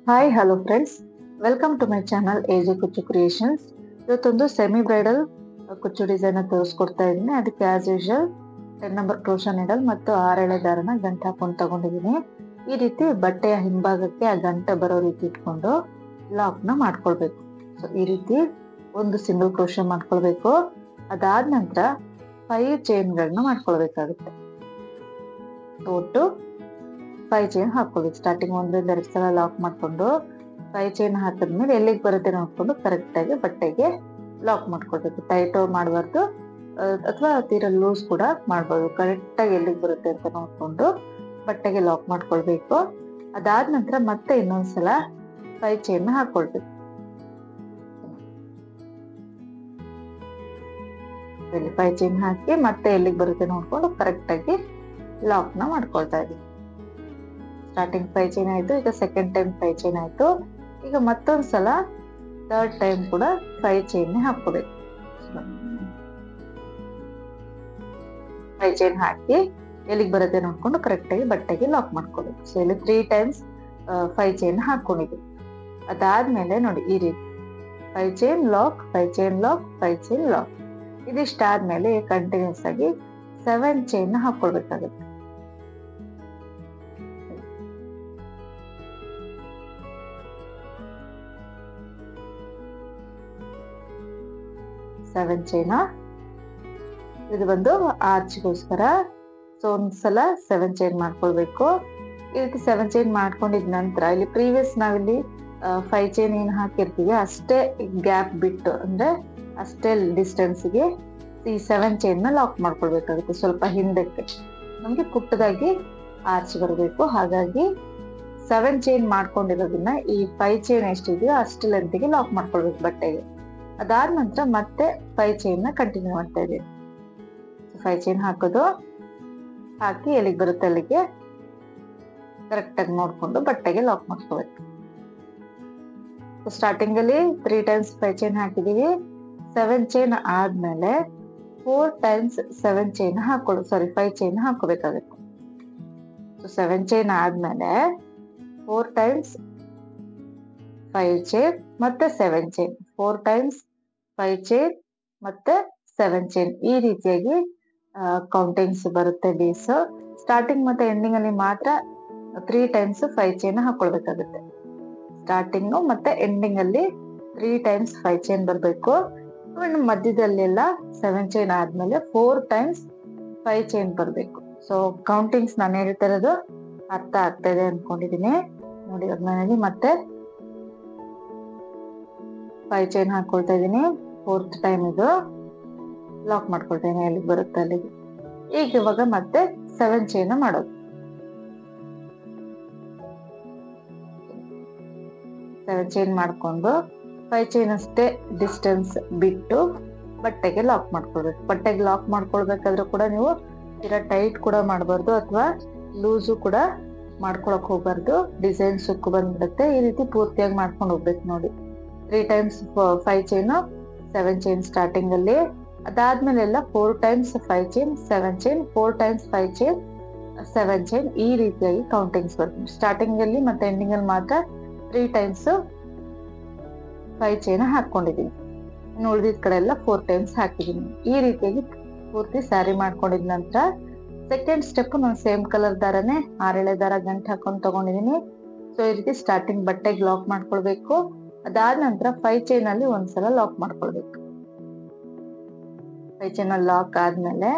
Hi hello friends, welcome to my channel AJ Kuchchu creations. ಇವತ್ತೊಂದು semi bridal ಕುಚ್ಚು design ತೋರಿಸ್ಕೊಡ್ತಾ ಇದ್ದೀನಿ. ಅದಕ್ಕೆ as usual 10 number crochet needle ಮತ್ತು 6 ಎಳೆ ದಾರನ ಗಂಟು ಹಾಕೊಂಡು ತಗೊಂಡಿದ್ದೀನಿ. ಈ ರೀತಿ ಬಟ್ಟೆಯ ಹಿಂಭಾಗಕ್ಕೆ ಆ ಗಂಟೆ ಬರೋ ರೀತಿ ಇಟ್ಕೊಂಡು ಲಾಕ್ ನ ಮಾಡ್ಕೊಳ್ಬೇಕು. ಸೊ ಈ ರೀತಿ ಒಂದು ಸಿಂಗಲ್ ಕ್ರೋಶಾ ಮಾಡ್ಕೊಳ್ಬೇಕು. ಅದಾದ ನಂತರ 5 ಚೈನ್ಗಳನ್ನ ಮಾಡ್ಕೊಳ್ಬೇಕಾಗುತ್ತೆ. ಒಟ್ಟು 5 ಚೈನ್ ಹಾಕೊಳ್ಳಿ. ಸ್ಟಾರ್ಟಿಂಗ್ 1 2 ಸಲ ಲಾಕ್ ಮಾಡ್ಕೊಂಡು 5 ಚೈನ್ ಹಾಕಿದ್ಮೇಲೆ ಎಲ್ಲಿಗೆ ಬರುತ್ತೆ ನೋಡ್ಕೊಂಡು ಕರೆಕ್ಟ್ ಆಗಿ ಬಟ್ಟೆಗೆ ಲಾಕ್ ಮಾಡ್ಕೊಳ್ಬೇಕು. ಟೈಟ್ ಮಾಡಬಾರ್ದು ಅಥವಾ ತೀರಾ ಲೂಸ್ ಕೂಡ ಮಾಡ್ಬೋದು. ಕರೆಕ್ಟ್ ಆಗಿ ಎಲ್ಲಿಗೆ ಬರುತ್ತೆ ಅಂತ ನೋಡ್ಕೊಂಡು ಬಟ್ಟೆಗೆ ಲಾಕ್ ಮಾಡ್ಕೊಳ್ಬೇಕು. ಅದಾದ ನಂತರ ಮತ್ತೆ ಇನ್ನೊಂದ್ಸಲ 5 ಚೈನ್ ಹಾಕೊಳ್ಬೇಕು. 5 ಚೈನ್ ಹಾಕಿ ಮತ್ತೆ ಎಲ್ಲಿಗೆ ಬರುತ್ತೆ ನೋಡ್ಕೊಂಡು ಕರೆಕ್ಟ್ ಆಗಿ ಲಾಕ್ ನ ಮಾಡ್ಕೊಳ್ತಾ ಇದೀವಿ. ಸ್ಟಾರ್ಟಿಂಗ್ 5 ಚೈನ್ ಆಯ್ತು, ಈಗ ಸೆಕೆಂಡ್ ಟೈಮ್ 5 ಚೈನ್ ಆಯ್ತು. ಈಗ ಮತ್ತೊಂದ್ಸಲ ಥರ್ಡ್ ಟೈಮ್ ಕೂಡ 5 ಚೈನ್ ಹಾಕೋಬೇಕು. 5 ಚೈನ್ ಹಾಕಿ ಎಲ್ಲಿಗೆ ಬರುತ್ತೆ ನೋಡ್ಕೊಂಡು ಕರೆಕ್ಟ್ ಆಗಿ ಬಟ್ಟೆಗೆ ಲಾಕ್ ಮಾಡ್ಕೋಬೇಕು. ಸೊ ಇಲ್ಲಿ 3 ಟೈಮ್ಸ್ 5 ಚೈನ್ ಹಾಕೊಂಡಿದ್ವಿ. ಅದಾದ್ಮೇಲೆ ನೋಡಿ ಈ ರೀತಿ 5 chain lock, 5 chain lock, 5 chain lock. ಇದಿಷ್ಟ ಆದ್ಮೇಲೆ ಕಂಟಿನ್ಯೂಸ್ ಆಗಿ 7 ಚೈನ್ ಹಾಕೊಳ್ಬೇಕಾಗುತ್ತೆ. 7 ಚೈನ್ ಇದು ಬಂದು ಆರ್ಚ್ಗೋಸ್ಕರ. ಸೊ ಒಂದ್ಸಲ 7 ಚೈನ್ ಮಾಡ್ಕೊಳ್ಬೇಕು. ಈ ರೀತಿ 7 ಚೈನ್ ಮಾಡ್ಕೊಂಡಿದ ನಂತರ ಇಲ್ಲಿ ಪ್ರೀವಿಯಸ್ ನಾವಿಲ್ಲಿ 5 ಚೈನ್ ಏನ್ ಹಾಕಿರ್ತೀವಿ ಅಷ್ಟೇ ಗ್ಯಾಪ್ ಬಿಟ್ಟು, ಅಂದ್ರೆ ಅಷ್ಟೇ ಡಿಸ್ಟೆನ್ಸ್ಗೆ ಈ 7 ಚೈನ್ ನ ಲಾಕ್ ಮಾಡ್ಕೊಳ್ಬೇಕಾಗುತ್ತೆ. ಸ್ವಲ್ಪ ಹಿಂದಕ್ಕೆ ನಮ್ಗೆ ಪುಟ್ಟದಾಗಿ ಆರ್ಚ್ ಬರಬೇಕು. ಹಾಗಾಗಿ 7 ಚೈನ್ ಮಾಡ್ಕೊಂಡಿರೋದನ್ನ ಈ 5 ಚೈನ್ ಎಷ್ಟಿದೆಯೋ ಅಷ್ಟು ಲೆಂತ್ಗೆ ಲಾಕ್ ಮಾಡ್ಕೊಳ್ಬೇಕು ಬಟ್ಟೆಗೆ. ಅದಾದ ನಂತರ ಮತ್ತೆ 5 ಚೈನ್ ನ ಕಂಟಿನ್ಯೂ ಮಾಡ್ತಾ ಇದ್ದೀವಿ. 5 ಚೈನ್ ಹಾಕೋದು, ಹಾಕಿ ಎಲ್ಲಿಗೆ ಬರುತ್ತೆ ಅಲ್ಲಿಗೆ ಕರೆಕ್ಟ್ ಆಗಿ ನೋಡ್ಕೊಂಡು ಬಟ್ಟೆಗೆ ಲಾಕ್ ಮಾಡ್ಕೋಬೇಕು. ಸ್ಟಾರ್ಟಿಂಗ್ ಅಲ್ಲಿ 3 ಟೈಮ್ಸ್ 5 ಚೈನ್ ಹಾಕಿದೀವಿ. 7 ಚೈನ್ ಆದ್ಮೇಲೆ 4 ಟೈಮ್ಸ್ 7 ಚೈನ್ ಹಾಕೊಳ್ಳು 5 ಚೈನ್ ಹಾಕೋಬೇಕಾಗುತ್ತೆ. ಸೊ 7 ಚೈನ್ ಆದ್ಮೇಲೆ 4 ಟೈಮ್ಸ್ 5 ಚೈನ್ ಮತ್ತೆ 7 ಚೈನ್, 4 ಟೈಮ್ಸ್ 5 ಚೈನ್ ಮತ್ತೆ 7 ಚೈನ್. ಈ ರೀತಿಯಾಗಿ ಕೌಂಟಿಂಗ್ಸ್ ಬರುತ್ತೆ ಡೇಸ್. ಸ್ಟಾರ್ಟಿಂಗ್ ಮತ್ತೆ ಎಂಡಿಂಗ್ ಅಲ್ಲಿ ಮಾತ್ರ 3 ಟೈಮ್ಸ್ 5 ಚೈನ್ ಹಾಕೊಳ್ಬೇಕಾಗುತ್ತೆ. ಸ್ಟಾರ್ಟಿಂಗ್ ಮತ್ತೆ ಎಂಡಿಂಗ್ ಅಲ್ಲಿ 3 ಟೈಮ್ಸ್ 5 ಚೈನ್ ಬರ್ಬೇಕು. ಮಧ್ಯದಲ್ಲೆಲ್ಲ 7 ಚೈನ್ ಆದ್ಮೇಲೆ 4 ಟೈಮ್ಸ್ 5 ಚೈನ್ ಬರ್ಬೇಕು. ಸೊ ಕೌಂಟಿಂಗ್ಸ್ ನಾನು ಹೇಳ್ತಾ ಇರೋದು ಅರ್ಥ ಆಗ್ತಾ ಇದೆ ಅನ್ಕೊಂಡಿದೀನಿ. ನೋಡಿ ಅದ್ಮೇಲೆ ಮತ್ತೆ 5 ಚೈನ್ ಹಾಕೊಳ್ತಾ ಇದೀನಿ. 4th ಟೈಮ್ ಇದು ಲಾಕ್ ಮಾಡ್ಕೊಳ್ತಾ ಇದೀನಿ ಎಲ್ಲಿಗೆ ಬರುತ್ತೆ ಅಲ್ಲಿಗೆ. ಈಗ ಇವಾಗ ಮತ್ತೆ 7 ಚೈನ್ ಮಾಡೋದು. 7 ಚೈನ್ ಮಾಡ್ಕೊಂಡು 5 ಚೈನ್ ಅಷ್ಟೇ ಡಿಸ್ಟೆನ್ಸ್ ಬಿಟ್ಟು ಬಟ್ಟೆಗೆ ಲಾಕ್ ಮಾಡ್ಕೊಳ್ಬೇಕು. ಬಟ್ಟೆಗೆ ಲಾಕ್ ಮಾಡ್ಕೊಳ್ಬೇಕಾದ್ರೂ ಕೂಡ ನೀವು ತೀರಾ ಟೈಟ್ ಕೂಡ ಮಾಡಬಾರ್ದು ಅಥವಾ ಲೂಸು ಕೂಡ ಮಾಡ್ಕೊಳಕ್ ಹೋಗ್ಬಾರ್ದು. ಡಿಸೈನ್ ಸುಕ್ಕು ಬಂದ್ಬಿಡುತ್ತೆ. ಈ ರೀತಿ ಪೂರ್ತಿಯಾಗಿ ಮಾಡ್ಕೊಂಡು ಹೋಗ್ಬೇಕು. ನೋಡಿ 3 ಟೈಮ್ಸ್ 5 ಚೈನ್ 7 ಚೈನ್ ಸ್ಟಾರ್ಟಿಂಗ್ ಅಲ್ಲಿ. ಅದಾದ್ಮೇಲೆ ಎಲ್ಲ 4 times 5 chain 7 chain, 4 times 5 chain 7 chain. ಈ ರೀತಿಯಾಗಿ ಕೌಂಟಿಂಗ್ಸ್ ಬರ್ತದೆ. ಸ್ಟಾರ್ಟಿಂಗ್ ಅಲ್ಲಿ ಮತ್ತೆ ಎಂಡಿಂಗ್ ಅಲ್ಲಿ ಮಾತ್ರ 3 ಟೈಮ್ಸ್ 5 ಚೈನ್ ಹಾಕೊಂಡಿದೀನಿ. ಇನ್ನು ಉಳಿದಿದ್ ಕಡೆ ಎಲ್ಲ 4 ಟೈಮ್ಸ್ ಹಾಕಿದೀನಿ. ಈ ರೀತಿಯಾಗಿ ಪೂರ್ತಿ ಸ್ಯಾರಿ ಮಾಡ್ಕೊಂಡಿದ ನಂತರ ಸೆಕೆಂಡ್ ಸ್ಟೆಪ್ ನಾನು ಸೇಮ್ ಕಲರ್ ದಾರನೇ 6 ಎಳೆ ದಾರ ಗಂಟು ಹಾಕೊಂಡು ತಗೊಂಡಿದೀನಿ. ಸೊ ಈ ರೀತಿ ಸ್ಟಾರ್ಟಿಂಗ್ ಬಟ್ಟೆಗೆ ಲಾಕ್ ಮಾಡ್ಕೊಳ್ಬೇಕು. ಅದಾದ ನಂತರ 5 ಚೈನ್ ಅಲ್ಲಿ ಒಂದ್ಸಲ ಲಾಕ್ ಮಾಡ್ಕೊಳ್ಬೇಕು. 5 ಚೈನ್ ಅಲ್ಲಿ ಲಾಕ್ ಆದ್ಮೇಲೆ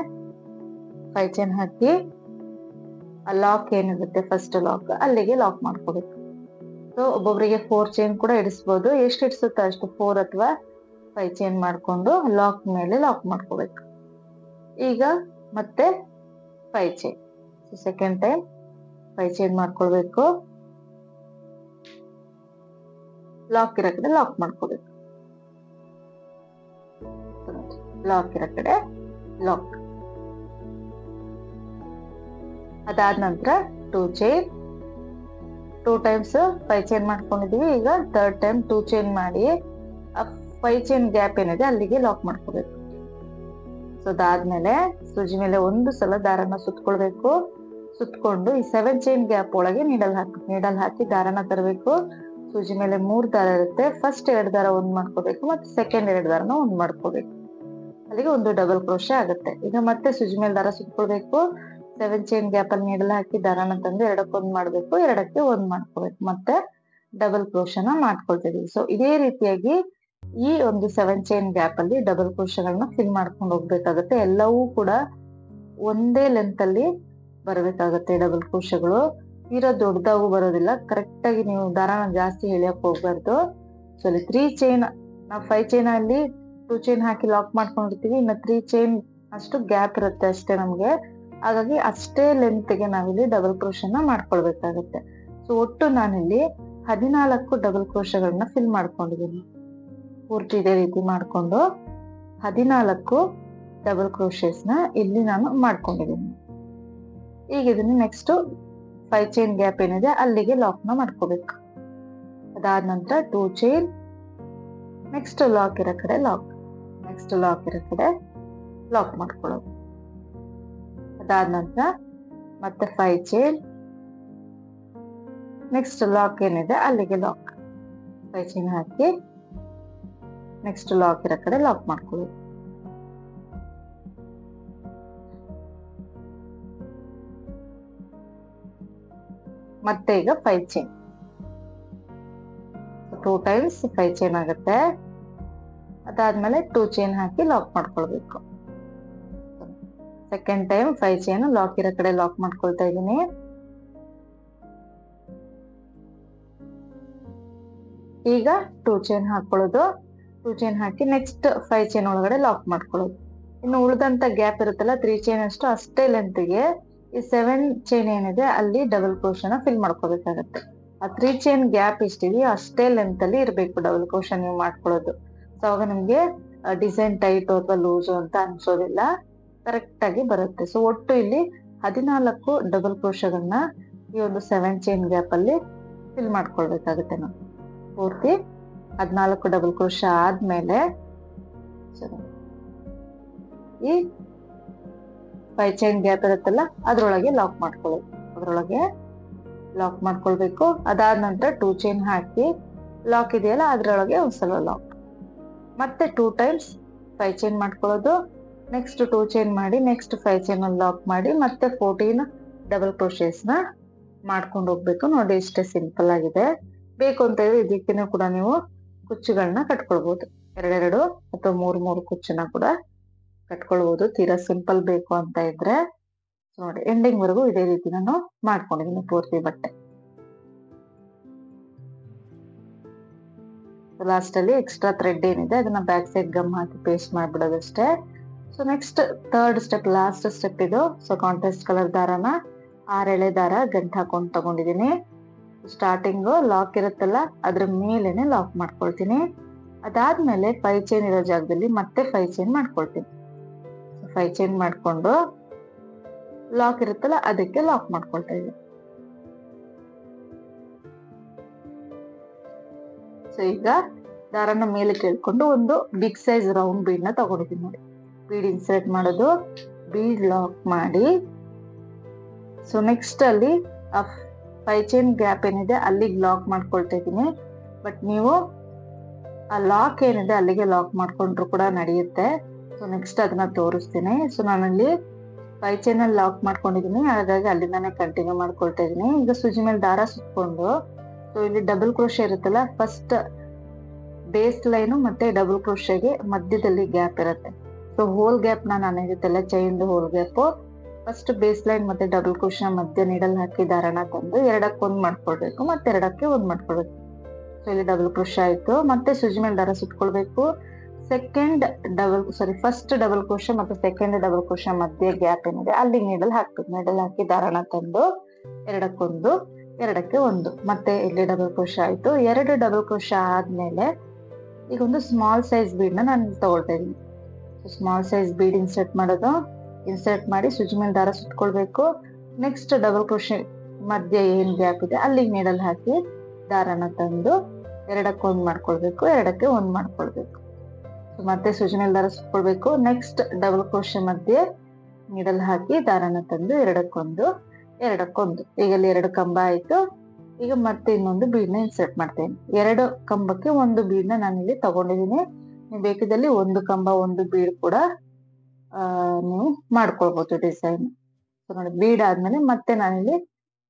5 ಚೈನ್ ಹಾಕಿ ಆ ಲಾಕ್ ಏನಿರುತ್ತೆ ಫಸ್ಟ್ ಲಾಕ್ ಅಲ್ಲಿಗೆ ಲಾಕ್ ಮಾಡ್ಕೋಬೇಕು. ಸೊ ಒಬ್ಬೊಬ್ಬರಿಗೆ 4 ಚೈನ್ ಕೂಡ ಇಡಿಸ್ಬೋದು. ಎಷ್ಟು ಇಡಿಸುತ್ತೋ ಅಷ್ಟು 4 ಅಥವಾ 5 ಚೈನ್ ಮಾಡ್ಕೊಂಡು ಲಾಕ್ ಮೇಲೆ ಲಾಕ್ ಮಾಡ್ಕೋಬೇಕು. ಈಗ ಮತ್ತೆ 5 ಚೈನ್. ಸೆಕೆಂಡ್ ಟೈಮ್ 5 ಚೈನ್ ಮಾಡ್ಕೊಳ್ಬೇಕು. ಲಾಕ್ ಇರೋ ಕಡೆ ಲಾಕ್ ಮಾಡ್ಕೋಬೇಕು. ಲಾಕ್ ಇರೋ ಕಡೆ ಲಾಕ್. ಅದಾದ ನಂತರ 2 ಚೈನ್ 2 ಟೈಮ್ಸ್ 5 ಚೈನ್ ಮಾಡ್ಕೊಂಡಿದೀವಿ. ಈಗ ಥರ್ಡ್ ಟೈಮ್ 2 ಚೈನ್ ಮಾಡಿ 5 ಚೈನ್ ಗ್ಯಾಪ್ ಏನಿದೆ ಅಲ್ಲಿಗೆ ಲಾಕ್ ಮಾಡ್ಕೋಬೇಕು. ಸೊ ಅದಾದ್ಮೇಲೆ ಸೂಜಿ ಮೇಲೆ ಒಂದು ಸಲ ದಾರನ ಸುತ್ಕೊಳ್ಬೇಕು. ಸುತ್ಕೊಂಡು ಈ 7 ಚೈನ್ ಗ್ಯಾಪ್ ಒಳಗೆ ನೀಡಲ್ ಹಾಕಿ ದಾರನ ತರಬೇಕು. ಸೂಜಿ ಮೇಲೆ 3 ದಾರ ಇರುತ್ತೆ. ಫಸ್ಟ್ 2 ದಾರ ಒಂದ್ ಮಾಡ್ಕೋಬೇಕು, ಮತ್ತೆ ಸೆಕೆಂಡ್ 2 ದಾರನ ಒಂದ್ ಮಾಡ್ಕೋಬೇಕು. ಅಲ್ಲಿಗೆ ಒಂದು ಡಬಲ್ ಕ್ರೋಶೆ ಆಗುತ್ತೆ. ಈಗ ಮತ್ತೆ ಸೂಜಿ ಮೇಲೆ ದಾರ ಸುತ್ಕೊಳ್ಬೇಕು. 7 ಚೈನ್ ಗ್ಯಾಪ್ ಅಲ್ಲಿ ನೀಡಲ್ ಹಾಕಿ ದಾರನ ತಂದು ಎರಡಕ್ಕೊಂದ್ ಮಾಡ್ಬೇಕು, ಎರಡಕ್ಕೆ ಒಂದ್ ಮಾಡ್ಕೋಬೇಕು, ಮತ್ತೆ ಡಬಲ್ ಕ್ರೋಶನ ಮಾಡ್ಕೊಳ್ತಿದೀವಿ. ಸೊ ಇದೇ ರೀತಿಯಾಗಿ ಈ ಒಂದು 7 ಚೈನ್ ಗ್ಯಾಪ್ ಅಲ್ಲಿ ಡಬಲ್ ಕ್ರೋಶಗಳನ್ನ ಫಿಲ್ ಮಾಡ್ಕೊಂಡು ಹೋಗ್ಬೇಕಾಗುತ್ತೆ. ಎಲ್ಲವೂ ಕೂಡ ಒಂದೇ ಲೆಂತ್ ಅಲ್ಲಿ ಬರಬೇಕಾಗುತ್ತೆ ಡಬಲ್ ಕ್ರೋಶಗಳು. ತೀರಾ ದೊಡ್ಡದಾಗೂ ಬರೋದಿಲ್ಲ. ಕರೆಕ್ಟ್ ಆಗಿ ನೀವು ದಾರನ ಜಾಸ್ತಿ ಎಳಿಯಕ್ ಹೋಗ್ಬಾರ್ದು. ಸೊ ಅಲ್ಲಿ 3 ಚೈನ್, ನಾವು 5 ಚೈನ್ ಅಲ್ಲಿ 2 ಚೈನ್ ಹಾಕಿ ಲಾಕ್ ಮಾಡ್ಕೊಂಡಿರ್ತೀವಿ. ಇನ್ನು 3 ಚೈನ್ ಅಷ್ಟು ಗ್ಯಾಪ್ ಇರುತ್ತೆ ಅಷ್ಟೇ ನಮ್ಗೆ. ಹಾಗಾಗಿ ಅಷ್ಟೇ ಲೆಂತ್ ಗೆ ನಾವಿಲ್ಲಿ ಡಬಲ್ ಕ್ರೋಶನ ಮಾಡ್ಕೊಳ್ಬೇಕಾಗುತ್ತೆ. ಸೊ ಒಟ್ಟು ನಾನಿಲ್ಲಿ 14 ಡಬಲ್ ಕ್ರೋಶಗಳನ್ನ ಫಿಲ್ ಮಾಡ್ಕೊಂಡಿದ್ದೀನಿ. ಪೂರ್ತಿ ಇದೇ ರೀತಿ ಮಾಡ್ಕೊಂಡು 14 ಡಬಲ್ ಕ್ರೋಶಸ್ ನ ಇಲ್ಲಿ ನಾನು ಮಾಡ್ಕೊಂಡಿದ್ದೀನಿ. ಈಗ ಇದನ್ನ ನೆಕ್ಸ್ಟ್ 5 ಚೈನ್ ಗ್ಯಾಪ್ ಏನಿದೆ ಅಲ್ಲಿಗೆ ಲಾಕ್ ನ ಮಾಡ್ಕೋಬೇಕು. ಅದಾದ ನಂತರ 2 ಚೈನ್, ನೆಕ್ಸ್ಟ್ ಲಾಕ್ ಇರೋ ಕಡೆ ಲಾಕ್, ನೆಕ್ಸ್ಟ್ ಲಾಕ್ ಇರೋ ಕಡೆ ಲಾಕ್ ಮಾಡ್ಕೊಳ್ಳೋದು. ಅದಾದ ನಂತರ ಮತ್ತೆ 5 ಚೈನ್, ನೆಕ್ಸ್ಟ್ ಲಾಕ್ ಏನಿದೆ ಅಲ್ಲಿಗೆ ಲಾಕ್, 5 ಚೈನ್ ಹಾಕಿ ನೆಕ್ಸ್ಟ್ ಲಾಕ್ ಇರೋ ಕಡೆ ಲಾಕ್ ಮಾಡ್ಕೊಳ್ಳೋದು. ಮತ್ತೆ ಈಗ 5 ಚೈನ್, 2 ಟೈಮ್ಸ್ 5 ಚೈನ್ ಆಗುತ್ತೆ. ಅದಾದ್ಮೇಲೆ 2 ಚೈನ್ ಹಾಕಿ ಲಾಕ್ ಮಾಡ್ಕೊಳ್ಬೇಕು. ಸೆಕೆಂಡ್ ಟೈಮ್ 5 ಚೈನ್ ಲಾಕ್ ಇರೋ ಕಡೆ ಲಾಕ್ ಮಾಡ್ಕೊಳ್ತಾ ಇದ್ದೀನಿ. ಈಗ 2 ಚೈನ್ ಹಾಕೊಳ್ಳೋದು, 2 ಚೈನ್ ಹಾಕಿ ನೆಕ್ಸ್ಟ್ 5 ಚೈನ್ ಒಳಗಡೆ ಲಾಕ್ ಮಾಡ್ಕೊಳ್ಳೋದು. ಇನ್ನು ಉಳಿದಂತ ಗ್ಯಾಪ್ ಇರುತ್ತಲ್ಲ 3 ಚೈನ್ ಅಷ್ಟು, ಅಷ್ಟೇ ಲೆಂತ್ ಗೆ ಈ 7 ಚೈನ್ ಏನಿದೆ ಅಲ್ಲಿ ಡಬಲ್ ಕ್ರೋಶನ ಫಿಲ್ ಮಾಡ್ಕೋಬೇಕಾಗತ್ತೆ. ಆ 3 ಚೈನ್ ಗ್ಯಾಪ್ ಎಷ್ಟಿದೆ ಅಷ್ಟೇ ಲೆಂತ್ ಅಲ್ಲಿ ಇರಬೇಕು ಡಬಲ್ ಕ್ರೋಶ ನೀವು ಮಾಡ್ಕೊಳ್ಳೋದು. ಸೊ ಅವಾಗ ನಿಮ್ಗೆ ಡಿಸೈನ್ ಟೈಟ್ ಅಥವಾ ಲೂಸ್ ಅಂತ ಅನ್ಸೋದಿಲ್ಲ, ಕರೆಕ್ಟ್ ಆಗಿ ಬರುತ್ತೆ. ಸೊ ಒಟ್ಟು ಇಲ್ಲಿ 14 ಡಬಲ್ ಕ್ರೋಶಗಳನ್ನ ಈ ಒಂದು 7 ಚೈನ್ ಗ್ಯಾಪ್ ಅಲ್ಲಿ ಫಿಲ್ ಮಾಡ್ಕೊಳ್ಬೇಕಾಗುತ್ತೆ. ನಾವು ಪೂರ್ತಿ 14 ಡಬಲ್ ಕ್ರೋಶ ಆದ್ಮೇಲೆ ಈ 5 ಚೈನ್ ಗ್ಯಾಪ್ ಇರುತ್ತಲ್ಲ ಅದ್ರೊಳಗೆ ಲಾಕ್ ಮಾಡ್ಕೊಳ್ಳೋದು, ಅದ್ರೊಳಗೆ ಲಾಕ್ ಮಾಡ್ಕೊಳ್ಬೇಕು. ಅದಾದ ನಂತರ 2 ಚೈನ್ ಹಾಕಿ ಲಾಕ್ ಇದೆಯಲ್ಲ ಅದ್ರೊಳಗೆ ಒಂದ್ಸಲ ಲಾಕ್, ಮತ್ತೆ 2 ಟೈಮ್ಸ್ 5 ಚೈನ್ ಮಾಡ್ಕೊಳ್ಳೋದು, ನೆಕ್ಸ್ಟ್ 2 ಚೈನ್ ಮಾಡಿ ನೆಕ್ಸ್ಟ್ 5 ಚೈನ್ ಅಲ್ಲಿ ಲಾಕ್ ಮಾಡಿ ಮತ್ತೆ 14 ಡಬಲ್ ಕ್ರೋಶಸ್ ನ ಮಾಡ್ಕೊಂಡು ಹೋಗ್ಬೇಕು. ನೋಡಿ ಇಷ್ಟೇ ಸಿಂಪಲ್ ಆಗಿದೆ. ಬೇಕು ಅಂತ ಹೇಳಿ ಇದಕ್ಕೇನೆ ಕೂಡ ನೀವು ಕುಚ್ಚುಗಳನ್ನ ಕಟ್ಕೊಳ್ಬಹುದು. 2 ಅಥವಾ 3 ಕುಚ್ಚನ್ನ ಕೂಡ ಕಟ್ಕೊಳ್ಬಹುದು, ತೀರಾ ಸಿಂಪಲ್ ಬೇಕು ಅಂತ ಇದ್ರೆ. ನೋಡಿ ಎಂಡಿಂಗ್ ವರೆಗೂ ಇದೇ ರೀತಿ ನಾನು ಮಾಡ್ಕೊಂಡಿದ್ದೀನಿ ಪೂರ್ತಿ ಬಟ್ಟೆ. ಲಾಸ್ಟ್ ಅಲ್ಲಿ ಎಕ್ಸ್ಟ್ರಾ ಥ್ರೆಡ್ ಏನಿದೆ ಅದನ್ನ ಬ್ಯಾಕ್ ಸೈಡ್ ಗಮ್ ಹಾಕಿ ಪೇಸ್ಟ್ ಮಾಡ್ಬಿಡೋದಷ್ಟೇ. So next third step, last step ಇದು. ಸೊ ಕಾಂಟ್ರಾಸ್ಟ್ ಕಲರ್ ದಾರನ 6 ಎಳೆ ದಾರ ಗಂಟು ಹಾಕೊಂಡು ತಗೊಂಡಿದ್ದೀನಿ. ಸ್ಟಾರ್ಟಿಂಗ್ ಲಾಕ್ ಇರುತ್ತಲ್ಲ ಅದ್ರ ಮೇಲೆನೆ ಲಾಕ್ ಮಾಡ್ಕೊಳ್ತೀನಿ. ಅದಾದ್ಮೇಲೆ 5 ಚೈನ್ ಇರೋ ಜಾಗದಲ್ಲಿ ಮತ್ತೆ 5 ಚೈನ್ ಮಾಡ್ಕೊಳ್ತೀನಿ. 5 ಚೈನ್ ಮಾಡ್ಕೊಂಡು ಲಾಕ್ ಇರುತ್ತಲ್ಲ ಅದಕ್ಕೆ ಲಾಕ್ ಮಾಡ್ಕೊಳ್ತಾ ಇದ್ದೀನಿ. ಸೊ ಈಗ ದಾರನ ಮೇಲೆ ಕೇಳ್ಕೊಂಡು ಒಂದು ಬಿಗ್ ಸೈಜ್ ರೌಂಡ್ ಬೀಡ್ ನ ತಗೊಂಡಿದ್ದೀನಿ. ನೋಡಿ ಬೀಡ್ ಇನ್ಸರ್ಟ್ ಮಾಡೋದು, ಬೀಡ್ ಲಾಕ್ ಮಾಡಿ. ಸೊ ನೆಕ್ಸ್ಟ್ ಅಲ್ಲಿ 5 ಚೈನ್ ಗ್ಯಾಪ್ ಏನಿದೆ ಅಲ್ಲಿಗೆ ಲಾಕ್ ಮಾಡ್ಕೊಳ್ತಾ ಇದ್ದೀನಿ. ಬಟ್ ನೀವು ಆ ಲಾಕ್ ಏನಿದೆ ಅಲ್ಲಿಗೆ ಲಾಕ್ ಮಾಡ್ಕೊಂಡ್ರು ಕೂಡ ನಡೆಯುತ್ತೆ. ಸೊ ನೆಕ್ಸ್ಟ್ ಅದನ್ನ ತೋರಿಸ್ತೀನಿ. ಸೊ ನಾನಲ್ಲಿ 5 ಚೈನ್ ಅಲ್ಲಿ ಲಾಕ್ ಮಾಡ್ಕೊಂಡಿದ್ದೀನಿ, ಹಾಗಾಗಿ ಅಲ್ಲಿಂದಾನೆ ಕಂಟಿನ್ಯೂ ಮಾಡ್ಕೊಳ್ತಾ ಇದ್ದೀನಿ. ಈಗ ಸೂಜಿ ಮೇಲೆ ದಾರ ಸುತ್ಕೊಂಡು, ಸೊ ಇಲ್ಲಿ ಡಬಲ್ ಕ್ರೋಶೆ ಇರುತ್ತಲ್ಲ, ಫಸ್ಟ್ ಬೇಸ್ ಲೈನ್ ಮತ್ತೆ ಡಬಲ್ ಕ್ರೋಶೆಗೆ ಮಧ್ಯದಲ್ಲಿ ಗ್ಯಾಪ್ ಇರುತ್ತೆ. ಸೊ ಹೋಲ್ ಗ್ಯಾಪ್ ನಾನು ಹೇಳಿದ್ದೆಲ್ಲ chain hole gap. First base line ಮತ್ತೆ ಡಬಲ್ ಕ್ರೋಶೆ ಮಧ್ಯ ನೀಡಲ್ ಹಾಕಿ ದಾರನ ತಂದು ಎರಡಕ್ಕೆ ಒಂದ್ ಮಾಡ್ಕೊಳ್ಬೇಕು, ಮತ್ತೆ ಎರಡಕ್ಕೆ ಒಂದ್ ಮಾಡ್ಕೊಳ್ಬೇಕು. ಸೊ ಇಲ್ಲಿ ಡಬಲ್ ಕ್ರೋಶೆ ಆಯ್ತು. ಮತ್ತೆ ಸೂಜಿ ಮೇಲೆ ದಾರ ಸುತ್ಕೊಳ್ಬೇಕು. ಫಸ್ಟ್ ಡಬಲ್ ಕ್ರೋಶೆ ಮತ್ತೆ ಸೆಕೆಂಡ್ ಡಬಲ್ ಕ್ರೋಶೆ ಮಧ್ಯೆ ಗ್ಯಾಪ್ ಏನಿದೆ ಅಲ್ಲಿ ನೀಡಲ್ ಹಾಕ್ಬೇಕು. ನೀಡಲ್ ಹಾಕಿ ದಾರನ ತಂದು ಎರಡಕ್ಕೊಂದು, ಎರಡಕ್ಕೆ ಒಂದು, ಮತ್ತೆ ಇಲ್ಲಿ ಡಬಲ್ ಕ್ರೋಶೆ ಆಯ್ತು. 2 ಡಬಲ್ ಕ್ರೋಶೆ ಆದ್ಮೇಲೆ ಈಗ ಒಂದು ಸ್ಮಾಲ್ ಸೈಜ್ ಬೀಡ್ ನ ನಾನು ತಗೊಳ್ತಾ ಇದ್ದೀನಿ. ಸ್ಮಾಲ್ ಸೈಜ್ ಬೀಡ್ ಇನ್ಸರ್ಟ್ ಮಾಡೋದು, ಇನ್ಸರ್ಟ್ ಮಾಡಿ ಸೂಜಿ ಮೇಲೆ ದಾರ ಸುತ್ಕೊಳ್ಬೇಕು. ನೆಕ್ಸ್ಟ್ ಡಬಲ್ ಕ್ರೋಶೆ ಮಧ್ಯೆ ಏನ್ ಗ್ಯಾಪ್ ಇದೆ ಅಲ್ಲಿಗೆ ನೀಡಲ್ ಹಾಕಿ ದಾರನ ತಂದು ಎರಡಕ್ಕೆ ಒಂದ್ ಮಾಡ್ಕೊಳ್ಬೇಕು, ಎರಡಕ್ಕೆ ಒಂದ್ ಮಾಡ್ಕೊಳ್ಬೇಕು. ಮತ್ತೆ ಸೂಜಿ ಮೇಲೆ ದಾರ ಸುತ್ಕೊಳ್ಬೇಕು. ನೆಕ್ಸ್ಟ್ ಡಬಲ್ ಕ್ರೋಶೆ ಮಧ್ಯೆ ನೀಡಲ್ ಹಾಕಿ ದಾರನ ತಂದು ಎರಡಕ್ಕೊಂದು, ಎರಡಕ್ಕೊಂದು. ಈಗ ಅಲ್ಲಿ 2 ಕಂಬ ಆಯ್ತು. ಈಗ ಮತ್ತೆ ಇನ್ನೊಂದು ಬೀಡ್ನ ಇನ್ಸರ್ಟ್ ಮಾಡ್ತೇನೆ. 2 ಕಂಬಕ್ಕೆ ಒಂದು ಬೀಡ್ನ ನಾನಿಲ್ಲಿ ತಗೊಂಡಿದ್ದೀನಿ. ನೀವು ಬೇಕಿದ್ದಲ್ಲಿ ಒಂದು ಕಂಬ ಒಂದು ಬೀಡ್ ಕೂಡ ನೀವು ಮಾಡ್ಕೊಳ್ಬಹುದು ಡಿಸೈನ್. ನೋಡಿ, ಬೀಡ್ ಆದ್ಮೇಲೆ ಮತ್ತೆ ನಾನಿಲ್ಲಿ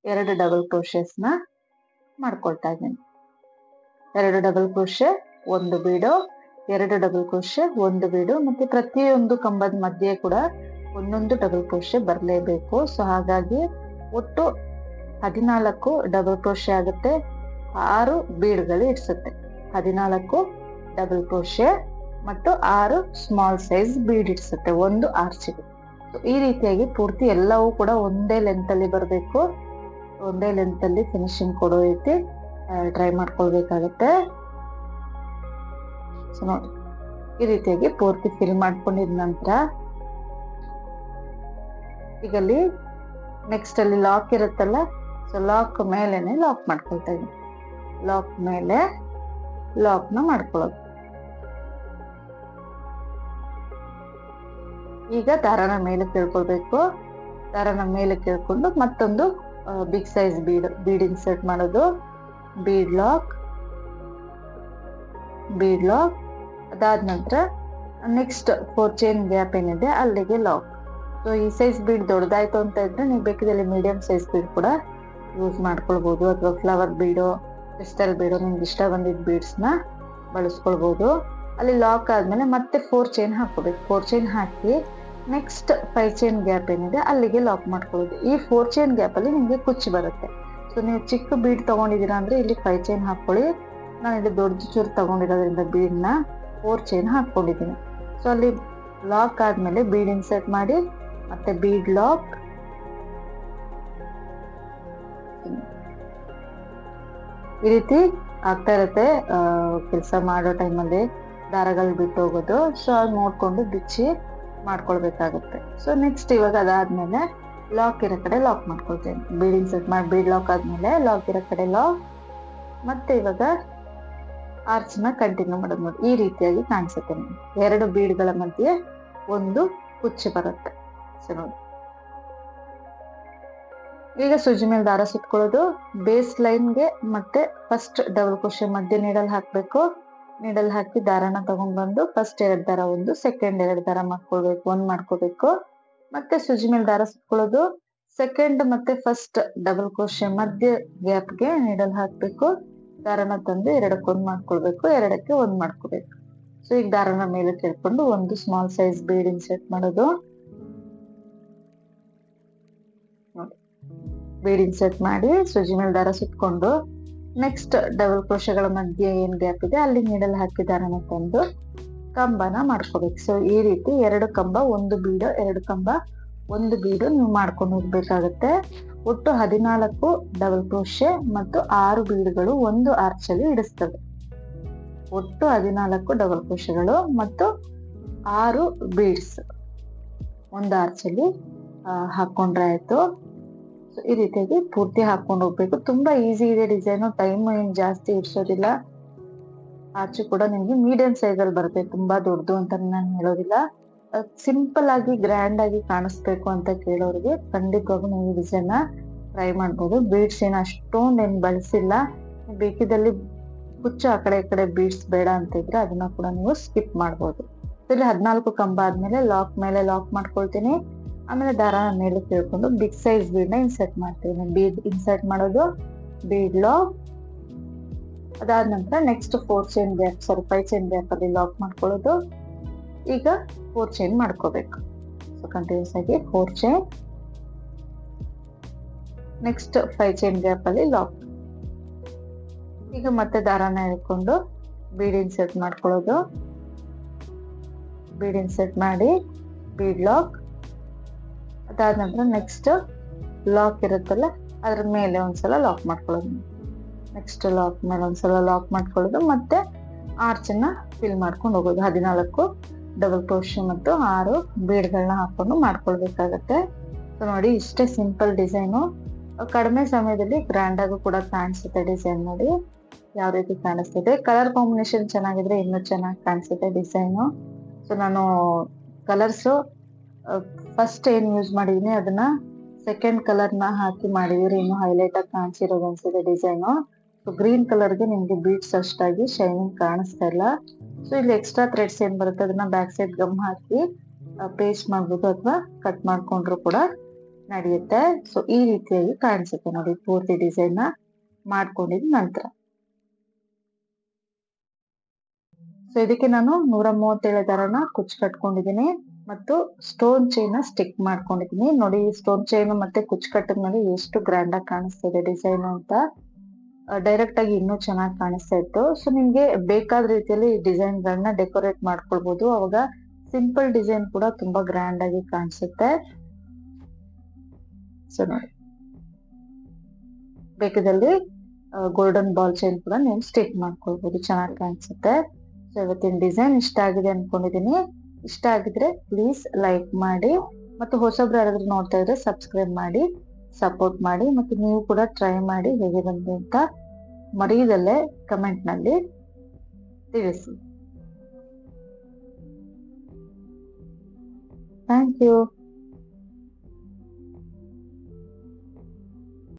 2 ಡಬಲ್ ಕ್ರೋಶೆಸ್ನ ಮಾಡ್ಕೊಳ್ತಾ ಇದ್ದೀನಿ. 2 ಡಬಲ್ ಕ್ರೋಶೆ ಒಂದು ಬೀಡು, 2 ಡಬಲ್ ಕ್ರೋಶೆ ಒಂದು ಬೀಡು, ಮತ್ತೆ ಪ್ರತಿಯೊಂದು ಕಂಬದ ಮಧ್ಯೆ ಕೂಡ ಒಂದೊಂದು ಡಬಲ್ ಕ್ರೋಶೆ ಬರಲೇಬೇಕು. ಸೊ ಹಾಗಾಗಿ ಒಟ್ಟು 14 ಡಬಲ್ ಕ್ರೋಶೆ ಆಗುತ್ತೆ, 6 ಬೀಡ್ಗಳು ಇಡ್ಸುತ್ತೆ. 14 ಡಬಲ್ ಕ್ರೋಶೆ ಮತ್ತು 6 ಸ್ಮಾಲ್ ಸೈಜ್ ಬೀಡ್ ಇಡ್ಸುತ್ತೆ ಒಂದು ಆರ್ಚಿಗೆ. ಈ ರೀತಿಯಾಗಿ ಪೂರ್ತಿ ಎಲ್ಲವೂ ಕೂಡ ಒಂದೇ ಲೆಂತ್ ಅಲ್ಲಿ ಬರಬೇಕು. ಒಂದೇ ಲೆಂತ್ ಅಲ್ಲಿ ಫಿನಿಶಿಂಗ್ ಕೊಡೋ ರೀತಿ ಟ್ರೈ ಮಾಡ್ಕೊಳ್ಬೇಕಾಗತ್ತೆ. ಸೊ ನೋಡಿ, ಈ ರೀತಿಯಾಗಿ ಪೂರ್ತಿ ಫಿಲ್ ಮಾಡ್ಕೊಂಡಿದ ನಂತರ ಈಗ ಅಲ್ಲಿ ನೆಕ್ಸ್ಟ್ ಅಲ್ಲಿ ಲಾಕ್ ಇರುತ್ತಲ್ಲ, ಸೊ ಲಾಕ್ ಮೇಲೆನೆ ಲಾಕ್ ಮಾಡ್ಕೊಳ್ತಾ ಇದ್ದೀನಿ. ಲಾಕ್ ಮೇಲೆ ಲಾಕ್ ನ ಮಾಡ್ಕೊಳ್ಳೋದು. ಈಗ ದಾರನ ಮೇಲೆ ಕೇಳ್ಕೊಳ್ಬೇಕು. ದಾರನ ಮೇಲೆ ಕೇಳ್ಕೊಂಡು ಮತ್ತೊಂದು ಬಿಗ್ ಸೈಜ್ ಬೀಡ್ ಇನ್ಸರ್ಟ್ ಮಾಡೋದು. Bead lock, bead lock. ಅದಾದ ನಂತರ ನೆಕ್ಸ್ಟ್ 4 ಚೈನ್ ಗ್ಯಾಪ್ ಏನಿದೆ ಅಲ್ಲಿಗೆ ಲಾಕ್. ಸೊ ಈ ಸೈಜ್ ಬೀಡ್ ದೊಡ್ಡದಾಯ್ತು ಅಂತ ಇದ್ರೆ ನೀವು ಬೇಕಿದ್ರೆ ಮೀಡಿಯಂ ಸೈಜ್ ಬೀಡ್ ಕೂಡ ಯೂಸ್ ಮಾಡ್ಕೊಳ್ಬಹುದು, ಅಥವಾ ಫ್ಲವರ್ ಬೀಡು, ಕ್ರಿಸ್ಟಲ್ ಬೀಡು, ನಿಮ್ಗೆ ಇಷ್ಟ ಬಂದಿದ್ದ ಬೀಡ್ಸ್ ನ ಬಳಸ್ಕೊಳ್ಬಹುದು. ಅಲ್ಲಿ ಲಾಕ್ ಆದ್ಮೇಲೆ ಮತ್ತೆ 4 ಚೈನ್ ಹಾಕೋಬೇಕು. 4 ಚೈನ್ ಹಾಕಿ ನೆಕ್ಸ್ಟ್ 5 ಚೈನ್ ಗ್ಯಾಪ್ ಏನಿದೆ ಅಲ್ಲಿಗೆ ಲಾಕ್ ಮಾಡ್ಕೊಳ್ಳೋದು. ಈ 4 ಚೈನ್ ಗ್ಯಾಪ್ ಅಲ್ಲಿ ನಿಮ್ಗೆ ಕುಚ್ಚು ಬರುತ್ತೆ. ಸೊ ನೀವು ಚಿಕ್ಕ ಬೀಡ್ ತಗೊಂಡಿದ್ದೀರಾ ಅಂದ್ರೆ ಇಲ್ಲಿ 5 ಚೈನ್ ಹಾಕೊಳ್ಳಿ. ನಾನು ಇಲ್ಲಿ ದೊಡ್ಡ ಚೂರು ತಗೊಂಡಿರೋದ್ರಿಂದ ಬೀಡ್ ನ 4 ಚೈನ್ ಹಾಕೊಂಡಿದ್ದೀನಿ. ಸೊ ಅಲ್ಲಿ ಲಾಕ್ ಆದ್ಮೇಲೆ ಬೀಡ್ ಇನ್ಸರ್ಟ್ ಮಾಡಿ ಮತ್ತೆ ಬೀಡ್ ಲಾಕ್. ಈ ರೀತಿ ಆಗ್ತಾ ಇರುತ್ತೆ ಕೆಲಸ ಮಾಡೋ ಟೈಮಲ್ಲಿ ದಾರಗಳು ಬಿಟ್ಟು ಹೋಗೋದು. ಸೊ ಅದು ನೋಡ್ಕೊಂಡು ಬಿಚ್ಚಿ ಮಾಡ್ಕೊಳ್ಬೇಕಾಗುತ್ತೆ. ಸೊ ನೆಕ್ಸ್ಟ್ ಇವಾಗ ಅದಾದ್ಮೇಲೆ ಲಾಕ್ ಇರೋ ಕಡೆ ಲಾಕ್ ಮಾಡ್ಕೊಳ್ತೇನೆ. ಬೀಡ್ ಇನ್ಸರ್ಟ್ ಮಾಡಿ ಬೀಡ್ ಲಾಕ್ ಆದ್ಮೇಲೆ ಲಾಕ್ ಇರೋ ಕಡೆ ಲಾಕ್. ಮತ್ತೆ ಇವಾಗ ಆರ್ಚ್ ನ ಕಂಟಿನ್ಯೂ ಮಾಡೋದು. ನೋಡಿ, ಈ ರೀತಿಯಾಗಿ ಕಾಣಿಸುತ್ತೆ. 2 ಬೀಡ್ಗಳ ಮಧ್ಯೆ ಒಂದು ಕುಚ್ಚು ಬರುತ್ತೆ. ಸೊ ನೋಡಿ, ಈಗ ಸೂಜಿ ಮೇಲೆ ದಾರ ಸುತ್ಕೊಳ್ಳೋದು. ಬೇಸ್ ಲೈನ್ಗೆ ಮತ್ತೆ ಫಸ್ಟ್ ಡಬಲ್ ಕ್ರೋಶೆ ಮಧ್ಯೆ ನೀಡಲ್ ಹಾಕ್ಬೇಕು. ನೀಡಲ್ ಹಾಕಿ ದಾರನ ತಗೊಂಡ್ ಬಂದು ಫಸ್ಟ್ 2 ದಾರ ಒಂದು, ಸೆಕೆಂಡ್ 2 ದಾರ ಮಾಡ್ಕೊಳ್ಬೇಕು, ಒಂದ್ ಮಾಡ್ಕೋಬೇಕು. ಮತ್ತೆ ಸೂಜಿ ಮೇಲೆ ದಾರ ಸುತ್ಕೊಳ್ಳೋದು. ಸೆಕೆಂಡ್ ಮತ್ತೆ ಫಸ್ಟ್ ಡಬಲ್ ಕ್ರೋಶೆ ಮಧ್ಯೆ ಗ್ಯಾಪ್ಗೆ ನೀಡಲ್ ಹಾಕ್ಬೇಕು. ದಾರನ ತಂದು 2ಕ್ಕೆ 1 ಮಾಡ್ಕೊಳ್ಬೇಕು, 2ಕ್ಕೆ 1 ಮಾಡ್ಕೋಬೇಕು. ಸೊ ಈಗ ದಾರನ ಮೇಲೆ ಕೇಳ್ಕೊಂಡು ಒಂದು ಸ್ಮಾಲ್ ಸೈಜ್ ಬೀಡ್ ಇನ್ಸರ್ಟ್ ಮಾಡೋದು. ನೋಡಿ, ಬೀಡ್ ಇನ್ಸರ್ಟ್ ಮಾಡಿ ಸೂಜಿ ಮೇಲೆ ದಾರ ಸುತ್ಕೊಂಡು ನೆಕ್ಸ್ಟ್ ಡಬಲ್ ಕ್ರೋಶೆಗಳ ಮಧ್ಯೆ ಏನ್ ಗ್ಯಾಪ್ ಇದೆ ಅಲ್ಲಿ ನೀಡಲ್ ಹಾಕಿ ದಾರನ ತಂದು ಕಂಬನ ಮಾಡ್ಕೋಬೇಕು. ಸೊ ಈ ರೀತಿ 2 ಕಂಬ ಒಂದು ಬೀಡು, 2 ಕಂಬ ಒಂದು ಬೀಡು ನೀವು ಮಾಡ್ಕೊಂಡು ಹೋಗ್ಬೇಕಾಗತ್ತೆ. ಒಟ್ಟು 14 ಡಬಲ್ ಕ್ರೋಶೆ ಮತ್ತು 6 ಬೀಡ್ಗಳು ಒಂದು ಆರ್ಚ್ ಅಲ್ಲಿ ಇಡಿಸ್ತವೆ. ಒಟ್ಟು 14 ಡಬಲ್ ಕ್ರೋಶೆಗಳು ಮತ್ತು 6 ಬೀಡ್ಸ್ ಒಂದು ಆರ್ಚ್ ಅಲ್ಲಿ ಹಾಕೊಂಡ್ರೆ ಆಯ್ತು. ಸೊ ಈ ರೀತಿಯಾಗಿ ಪೂರ್ತಿ ಹಾಕೊಂಡು ಹೋಗ್ಬೇಕು. ತುಂಬಾ ಈಸಿ ಇದೆ ಡಿಸೈನ್, ಟೈಮ್ ಏನ್ ಜಾಸ್ತಿ ಇಡ್ಸೋದಿಲ್ಲ. ಆಚೆ ಕೂಡ ನಿಮ್ಗೆ ಮೀಡಿಯಂ ಸೈಜ್ ಅಲ್ಲಿ ಬರುತ್ತೆ, ತುಂಬಾ ದೊಡ್ಡದು ಅಂತ ನಾನು ಹೇಳೋದಿಲ್ಲ. ಸಿಂಪಲ್ ಆಗಿ ಗ್ರ್ಯಾಂಡ್ ಆಗಿ ಕಾಣಿಸ್ಬೇಕು ಅಂತ ಕೇಳೋರಿಗೆ ಖಂಡಿತವಾಗೂ ನೀವು ಡಿಸೈನ್ ಟ್ರೈ ಮಾಡ್ಬೋದು. ಬೀಡ್ಸ್ ಏನ್ ಅಷ್ಟೊಂದು ಏನ್ ಬಳಸಿಲ್ಲ. ಬೇಕಿದ್ದಲ್ಲಿ ಕುಚ್ಚು ಆ ಕಡೆ ಈ ಕಡೆ ಬೀಡ್ಸ್ ಬೇಡ ಅಂತ ಇದ್ರೆ ಅದನ್ನ ಕೂಡ ನೀವು ಸ್ಕಿಪ್ ಮಾಡ್ಬೋದು. ಇಲ್ಲಿ 14 ಕಂಬ ಆದ್ಮೇಲೆ ಲಾಕ್ ಮೇಲೆ ಲಾಕ್ ಮಾಡ್ಕೊಳ್ತೀನಿ. ಆಮೇಲೆ ದಾರನ ಮೇಲೆ ಕೇಳ್ಕೊಂಡು ಬಿಗ್ ಸೈಜ್ ಬೀಡ್ ನ ಇನ್ಸರ್ಟ್ ಮಾಡ್ತೀನಿ. ಬೀಡ್ ಇನ್ಸರ್ಟ್ ಮಾಡೋದು, ಬೀಡ್ ಲಾಕ್. ಅದಾದ ನಂತರ next 4 chain gap 5 chain gap ಅಲ್ಲಿ ಲಾಕ್ ಮಾಡ್ಕೊಳ್ಳೋದು. ಈಗ 4 ಚೈನ್ ಮಾಡ್ಕೋಬೇಕು. ಸೊ ಕಂಟಿನ್ಯೂಸ್ ಆಗಿ 4 ಚೈನ್, ನೆಕ್ಸ್ಟ್ 5 ಚೈನ್ ಗ್ಯಾಪ್ ಅಲ್ಲಿ ಲಾಕ್. ಈಗ ಮತ್ತೆ ದಾರನ ಎಳ್ಕೊಂಡು ಬೀಡ್ ಇನ್ಸರ್ಟ್ ಮಾಡ್ಕೊಳ್ಳೋದು. ಬೀಡ್ ಇನ್ಸರ್ಟ್ ಮಾಡಿ ಬೀಡ್ ಲಾಕ್. ಅದಾದ ನಂತರ ನೆಕ್ಸ್ಟ್ ಲಾಕ್ ಇರುತ್ತಲ್ಲ ಅದ್ರ ಮೇಲೆ ಒಂದ್ಸಲ ಲಾಕ್ ಮಾಡ್ಕೊಳ್ಳೋದು. ನೆಕ್ಸ್ಟ್ ಲಾಕ್ ಮೇಲೆ ಒಂದ್ಸಲ ಲಾಕ್ ಮಾಡ್ಕೊಳ್ಳೋದು. ಮತ್ತೆ ಆರ್ಚ್ ನ ಫಿಲ್ ಮಾಡ್ಕೊಂಡು ಹೋಗೋದು. 14 ಡಬಲ್ ಕ್ರೋಶೆ ಮತ್ತು 6 ಬೀಡ್ಗಳನ್ನ ಹಾಕೊಂಡು ಮಾಡ್ಕೊಳ್ಬೇಕಾಗತ್ತೆ. ಸೊ ನೋಡಿ, ಇಷ್ಟೇ ಸಿಂಪಲ್ ಡಿಸೈನು. ಕಡಿಮೆ ಸಮಯದಲ್ಲಿ ಗ್ರ್ಯಾಂಡ್ ಆಗು ಕೂಡ ಕಾಣಿಸುತ್ತೆ. ಡಿಸೈನ್ ನೋಡಿ ಯಾವ ರೀತಿ ಕಾಣಿಸ್ತಿದೆ. ಕಲರ್ ಕಾಂಬಿನೇಷನ್ ಚೆನ್ನಾಗಿದ್ರೆ ಇನ್ನೂ ಚೆನ್ನಾಗಿ ಕಾಣಿಸುತ್ತೆ ಡಿಸೈನು. ಸೊ ನಾನು ಕಲರ್ಸ್ ಫಸ್ಟ್ ಏನ್ ಯೂಸ್ ಮಾಡಿದೀನಿ ಅದನ್ನ ಸೆಕೆಂಡ್ ಕಲರ್ ನ ಹಾಕಿ ಮಾಡಿದ್ರೆ ಇನ್ನು ಹೈಲೈಟ್ ಆಗಿ ಕಾಣಿಸಿರೋದು ಅನ್ಸಿದೆ ಡಿಸೈನ್. ಸೊ ಗ್ರೀನ್ ಕಲರ್ಗೆ ನಿಮ್ಗೆ ಬೀಡ್ಸ್ ಅಷ್ಟಾಗಿ ಶೈನಿಂಗ್ ಕಾಣಿಸ್ತಾ ಇಲ್ಲ. ಸೊ ಇಲ್ಲಿ ಎಕ್ಸ್ಟ್ರಾ ಥ್ರೆಡ್ಸ್ ಏನ್ ಬರುತ್ತೆ ಅದನ್ನ ಬ್ಯಾಕ್ ಸೈಡ್ ಗಮ್ ಹಾಕಿ ಪೇಸ್ಟ್ ಮಾಡ್ಬೋದು ಅಥವಾ ಕಟ್ ಮಾಡ್ಕೊಂಡ್ರು ಕೂಡ ನಡೆಯುತ್ತೆ. ಸೊ ಈ ರೀತಿಯಾಗಿ ಕಾಣಿಸುತ್ತೆ ನೋಡಿ ಪೂರ್ತಿ ಡಿಸೈನ್ ನ ಮಾಡ್ಕೊಂಡಿದ ನಂತರ. ಸೊ ಇದಕ್ಕೆ ನಾನು 137 ದಾರನ ಕುಚ್ ಕಟ್ಕೊಂಡಿದ್ದೀನಿ ಮತ್ತು ಸ್ಟೋನ್ ಚೈನ್ ಸ್ಟಿಕ್ ಮಾಡ್ಕೊಂಡಿದ್ದೀನಿ. ನೋಡಿ ಸ್ಟೋನ್ ಚೈನ್ ಮತ್ತೆ ಕುಚ್ ಕಟ್ಟದ ಮೇಲೆ ಎಷ್ಟು ಗ್ರ್ಯಾಂಡ್ ಆಗಿ ಕಾಣಿಸ್ತಿದೆ ಡಿಸೈನ್ ಅಂತ. ಡೈರೆಕ್ಟ್ ಆಗಿ ಇನ್ನೂ ಚೆನ್ನಾಗಿ ಕಾಣಿಸ್ತಾ ಇತ್ತು. ಸೊ ನಿಮ್ಗೆ ಬೇಕಾದ ರೀತಿಯಲ್ಲಿ ಡಿಸೈನ್ ಗಳನ್ನ ಡೆಕೋರೇಟ್ ಮಾಡ್ಕೊಳ್ಬಹುದು. ಅವಾಗ ಸಿಂಪಲ್ ಡಿಸೈನ್ ಕೂಡ ತುಂಬಾ ಗ್ರ್ಯಾಂಡ್ ಆಗಿ ಕಾಣಿಸುತ್ತೆ. ಸೊ ನೋಡಿ ಬೇಕದಲ್ಲಿ ಗೋಲ್ಡನ್ ಬಾಲ್ ಚೈನ್ ಕೂಡ ನೀವು ಸ್ಟಿಕ್ ಮಾಡ್ಕೊಳ್ಬಹುದು, ಚೆನ್ನಾಗಿ ಕಾಣಿಸುತ್ತೆ. ಸೊ ಇವತ್ತಿನ ಡಿಸೈನ್ ಇಷ್ಟ ಆಗಿದೆ ಅನ್ಕೊಂಡಿದೀನಿ. ಇಷ್ಟ ಆಗಿದ್ರೆ ಪ್ಲೀಸ್ ಲೈಕ್ ಮಾಡಿ ಮತ್ತು ಹೊಸಬ್ರು ಯಾರಾದ್ರೂ ನೋಡ್ತಾ ಇದ್ರೆ ಸಬ್ಸ್ಕ್ರೈಬ್ ಮಾಡಿ ಸಪೋರ್ಟ್ ಮಾಡಿ. ಮತ್ತು ನೀವು ಕೂಡ ಟ್ರೈ ಮಾಡಿ ಹೇಗೆ ಬಂತು ಅಂತ ಮರೆಯದಲ್ಲೇ ಕಮೆಂಟ್ ನಲ್ಲಿ ತಿಳಿಸಿ. Thank you.